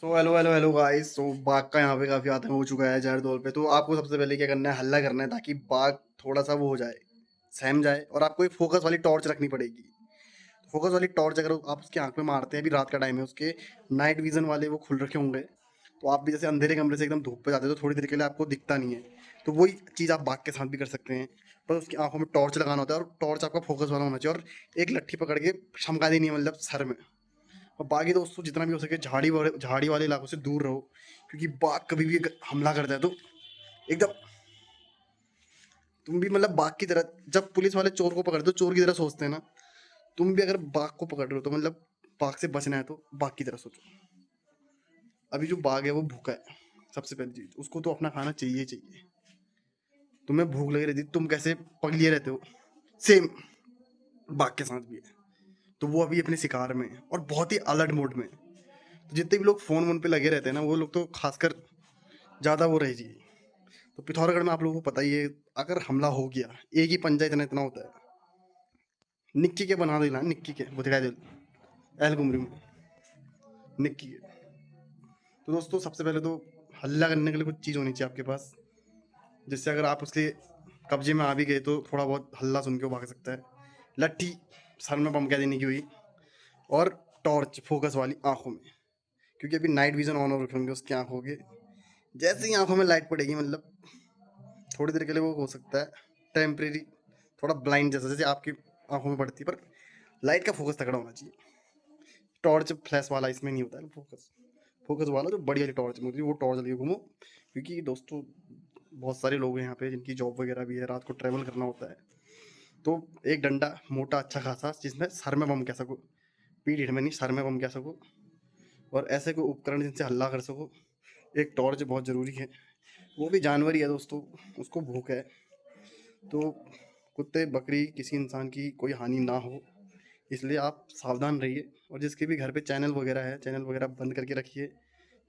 सो hello hello hello guys. So बाघ का यहाँ पे काफ़ी आतंक हो चुका है जहरदोल पे। तो आपको सबसे पहले क्या करना है, हल्ला करना है ताकि बाघ थोड़ा सा वो हो जाए, सहम जाए। और आपको एक फोकस वाली टॉर्च रखनी पड़ेगी। फोकस वाली टॉर्च अगर आप उसकी आंख में मारते हैं, अभी रात का टाइम है, उसके नाइट विजन वाले वो खुल रखे होंगे, तो आप भी जैसे अंधेरे कमरे से एकदम धूप पे जाते हो तो थोड़ी देर के लिए आपको दिखता नहीं है। तो वही चीज़ आप बाघ के साथ भी कर सकते हैं, पर उसकी आंखों में टॉर्च लगाना होता है और टॉर्च आपका फोकस वाला होना चाहिए। और एक लट्ठी पकड़ के चमका देनी है, मतलब सर में। और बाकी दोस्तों जितना भी हो सके झाड़ी वाले इलाकों से दूर रहो, क्योंकि बाघ कभी भी अगर हमला करता है तो एकदम तुम भी मतलब बाघ की तरह, जब पुलिस वाले चोर को पकड़ते हो चोर की तरह सोचते हैं ना, तुम भी अगर बाघ को पकड़ रहे हो तो मतलब बाघ से बचना है तो बाघ की तरह सोचो। अभी जो बाघ है वो भूखा है, सबसे पहली चीज उसको तो अपना खाना चाहिए ही चाहिए। तुम्हें भूख लगी रहती, तुम कैसे पगलिए रहते हो, सेम बाघ के साथ भी है। तो वो अभी अपने शिकार में है और बहुत ही अलर्ट मोड में है। तो जितने भी लोग फोन वोन पे लगे रहते हैं ना, वो लोग तो खासकर ज्यादा वो रह जाइए। तो पिथौरागढ़ में आप लोगों को पता ही है, अगर हमला हो गया एक ही पंजा इतना इतना होता है। निक्की के बना देना, निक्की के बुधड़ा दिल एल गुमरी में निक्की के। तो दोस्तों सबसे पहले तो हल्ला करने के लिए कुछ चीज़ होनी चाहिए आपके पास, जिससे अगर आप उसके कब्जे में आ भी गए तो थोड़ा बहुत हल्ला सुन के वो भाग सकता है। लट्ठी सर में बम क्या देने की हुई, और टॉर्च फोकस वाली आंखों में, क्योंकि अभी नाइट विजन ऑन हो रखे होंगे उसकी आंखों के। जैसे ही आंखों में लाइट पड़ेगी, मतलब थोड़ी देर के लिए वो हो सकता है टेम्परेरी, थोड़ा ब्लाइंड जैसा जैसे आपकी आंखों में पड़ती है, पर लाइट का फोकस तगड़ा होना चाहिए। टॉर्च फ्लैश वाला इसमें नहीं होता है फोकस। फोकस वाला जो बड़ी वाली टॉर्च होती है वो टॉर्च लेके घूमो, क्योंकि दोस्तों बहुत सारे लोग हैं यहाँ पे जिनकी जॉब वगैरह भी है, रात को ट्रैवल करना होता है। तो एक डंडा मोटा अच्छा खासा जिसमें सर में बम कह सको, पीठ में नहीं सर में बम कह सको, और ऐसे कोई उपकरण जिनसे हल्ला कर सको। एक टॉर्च बहुत ज़रूरी है। वो भी जानवर ही है दोस्तों, उसको भूख है। तो कुत्ते बकरी किसी इंसान की कोई हानि ना हो, इसलिए आप सावधान रहिए। और जिसके भी घर पे चैनल वगैरह है, चैनल वगैरह बंद करके रखिए।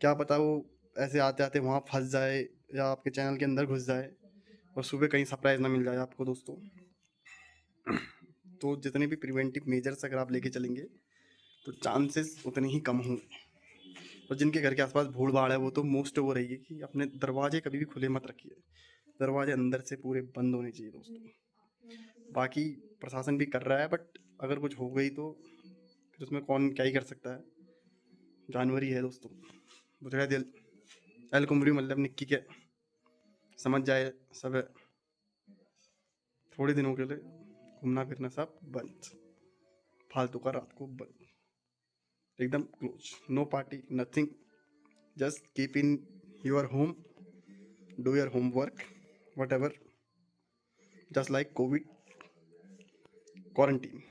क्या पता वो ऐसे आते आते वहाँ फंस जाए या आपके चैनल के अंदर घुस जाए और सुबह कहीं सरप्राइज ना मिल जाए आपको दोस्तों। तो जितने भी प्रिवेंटिव मेजर्स अगर आप लेके चलेंगे तो चांसेस उतने ही कम होंगे। और जिनके घर के आसपास भीड़ भाड़ है वो तो मोस्ट वो रहिए कि अपने दरवाजे कभी भी खुले मत रखिए। दरवाजे अंदर से पूरे बंद होने चाहिए दोस्तों। बाकी प्रशासन भी कर रहा है, बट अगर कुछ हो गई तो फिर उसमें कौन क्या ही कर सकता है, जानवर ही है दोस्तों। बुझड़ा दिल एल कुमरी मतलब निक्की के समझ जाए सब है। थोड़े दिनों के लिए घूमना फिरना सब बंद, फालतू का रात को बंद, एकदम close, no party nothing. Just keep in your home, do your homework whatever, just like covid quarantine.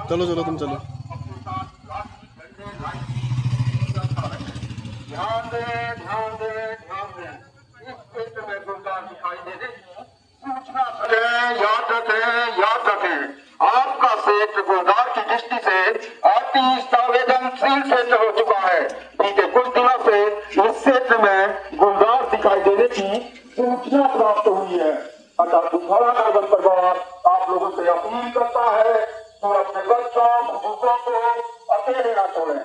चलो चलो तुम चलो। ध्यान दे ध्यान दे ध्यान दे, इस क्षेत्र में गुंडा दिखाई देने सूचना याद रखे याद रखे। आपका क्षेत्र गुलदार की दृष्टि से अति संवेदनशील क्षेत्र हो चुका है। बीते कुछ दिनों से इस क्षेत्र में गुलदार दिखाई देने की सूचना प्राप्त हुई है। अतः पिथौरागढ़ वन परिवार आप लोगों से अपील करता है कि अपने बच्चों बुजुर्गों को अकेले न छोड़ें।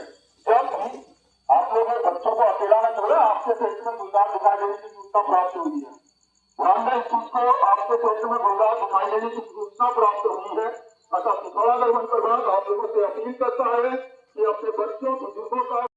जब भी आप लोगों ने बच्चों को अकेला न छोड़े, आपके क्षेत्र में गुलदार दिखाई देने की सूचना प्राप्त हुई है। ध्यान दें इस चीज को, आपके क्षेत्र में गुलदार दिखाई देने की सूचना प्राप्त हुई है। अतः पिथौरागढ़ वन परिवार आप लोगों से अपील करता है कि अपने बच्चों बुजुर्गों का